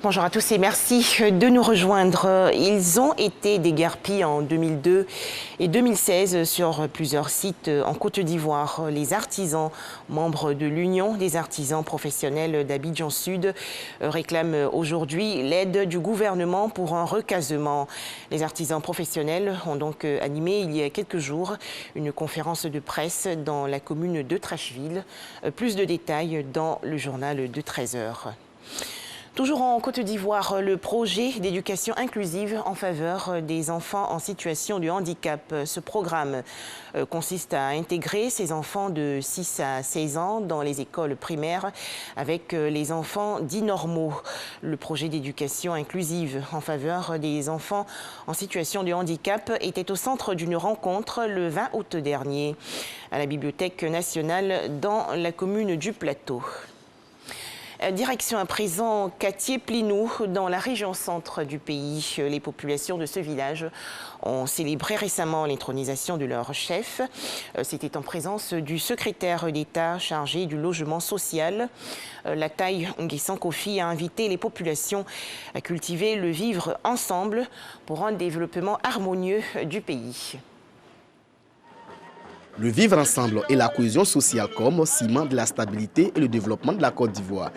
Bonjour à tous et merci de nous rejoindre. Ils ont été déguerpis en 2002 et 2016 sur plusieurs sites en Côte d'Ivoire. Les artisans, membres de l'Union des artisans professionnels d'Abidjan Sud, réclament aujourd'hui l'aide du gouvernement pour un recasement. Les artisans professionnels ont donc animé il y a quelques jours une conférence de presse dans la commune de Trashville. Plus de détails dans le journal de 13 h. Toujours en Côte d'Ivoire, le projet d'éducation inclusive en faveur des enfants en situation de handicap. Ce programme consiste à intégrer ces enfants de 6 à 16 ans dans les écoles primaires avec les enfants dits normaux. Le projet d'éducation inclusive en faveur des enfants en situation de handicap était au centre d'une rencontre le 20 août dernier à la Bibliothèque nationale dans la commune du Plateau. Direction à présent Katié-Plinou, dans la région centre du pays. Les populations de ce village ont célébré récemment l'intronisation de leur chef. C'était en présence du secrétaire d'État chargé du logement social. Latai Nguessan Kofi a invité les populations à cultiver le vivre ensemble pour un développement harmonieux du pays. Le vivre ensemble et la cohésion sociale comme ciment de la stabilité et le développement de la Côte d'Ivoire.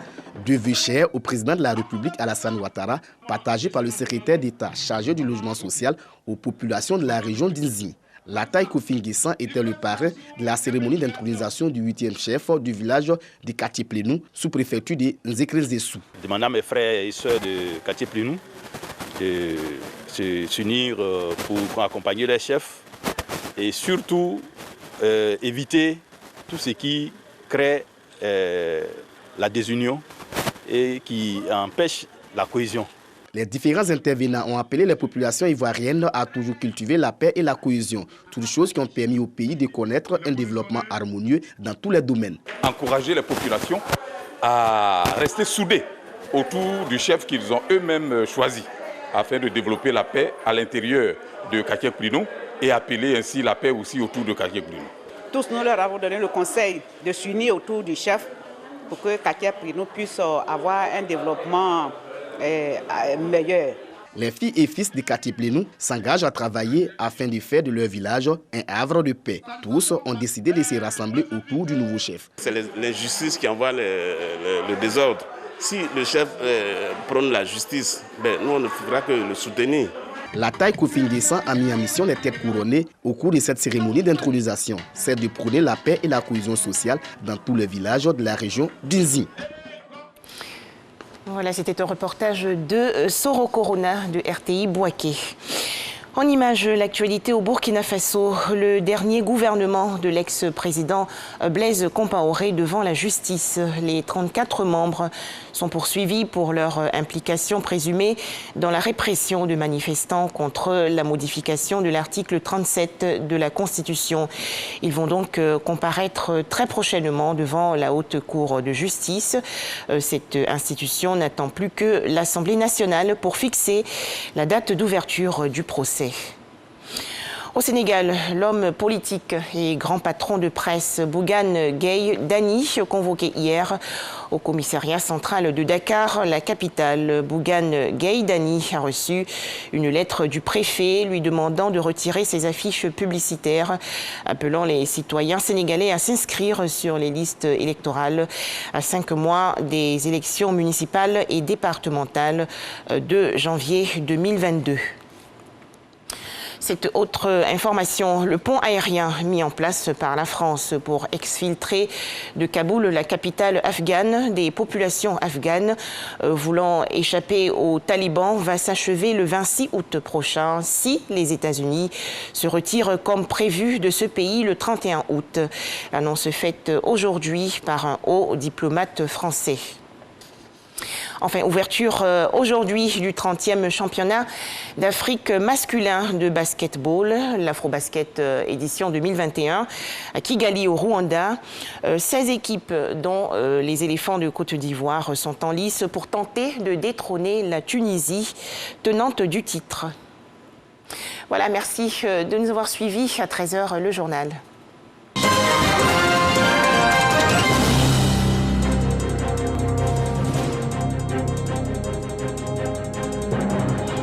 Deux vœux chers au président de la République Alassane Ouattara, partagés par le secrétaire d'État chargé du logement social aux populations de la région d'Inzi. Latai Kofi Nguessan était le parrain de la cérémonie d'intronisation du 8e chef du village de Katié-Plinou, sous-préfecture de Nzékré-Zessou. Demandant à mes frères et sœurs de Katié-Plinou de s'unir pour accompagner les chefs et surtout éviter tout ce qui crée la désunion et qui empêche la cohésion. Les différents intervenants ont appelé les populations ivoiriennes à toujours cultiver la paix et la cohésion, toutes choses qui ont permis au pays de connaître un développement harmonieux dans tous les domaines. Encourager les populations à rester soudées autour du chef qu'ils ont eux-mêmes choisi afin de développer la paix à l'intérieur de Katié-Plinou et appeler ainsi la paix aussi autour de Katié-Plinou. Tous nous leur avons donné le conseil de s'unir autour du chef pour que Katié-Plinou puisse avoir un développement meilleur. Les filles et fils de Katié-Plinou s'engagent à travailler afin de faire de leur village un havre de paix. Tous ont décidé de se rassembler autour du nouveau chef. C'est l'injustice qui envoie le désordre. Si le chef prône la justice, nous on ne fera que le soutenir. Latai Kofi Nguessan a mis en mission les têtes couronnées au cours de cette cérémonie d'intronisation. C'est de prôner la paix et la cohésion sociale dans tous les villages de la région d'Inzi. Voilà, c'était un reportage de Soro Corona de RTI Bouaké. En image, l'actualité au Burkina Faso, le dernier gouvernement de l'ex-président Blaise Compaoré devant la justice. Les 34 membres sont poursuivis pour leur implication présumée dans la répression de manifestants contre la modification de l'article 37 de la Constitution. Ils vont donc comparaître très prochainement devant la Haute Cour de justice. Cette institution n'attend plus que l'Assemblée nationale pour fixer la date d'ouverture du procès. Au Sénégal, l'homme politique et grand patron de presse Bougane Gueye Dany, convoqué hier au commissariat central de Dakar, la capitale. Bougane Gueye Dany a reçu une lettre du préfet lui demandant de retirer ses affiches publicitaires, appelant les citoyens sénégalais à s'inscrire sur les listes électorales à 5 mois des élections municipales et départementales de janvier 2022. Cette autre information, le pont aérien mis en place par la France pour exfiltrer de Kaboul, la capitale afghane, des populations afghanes voulant échapper aux talibans, va s'achever le 26 août prochain si les États-Unis se retirent comme prévu de ce pays le 31 août. Annonce faite aujourd'hui par un haut diplomate français. Enfin, ouverture aujourd'hui du 30e championnat d'Afrique masculin de basketball, l'Afrobasket édition 2021, à Kigali au Rwanda. 16 équipes, dont les éléphants de Côte d'Ivoire, sont en lice pour tenter de détrôner la Tunisie, tenante du titre. Voilà, merci de nous avoir suivis. À 13 h, le journal.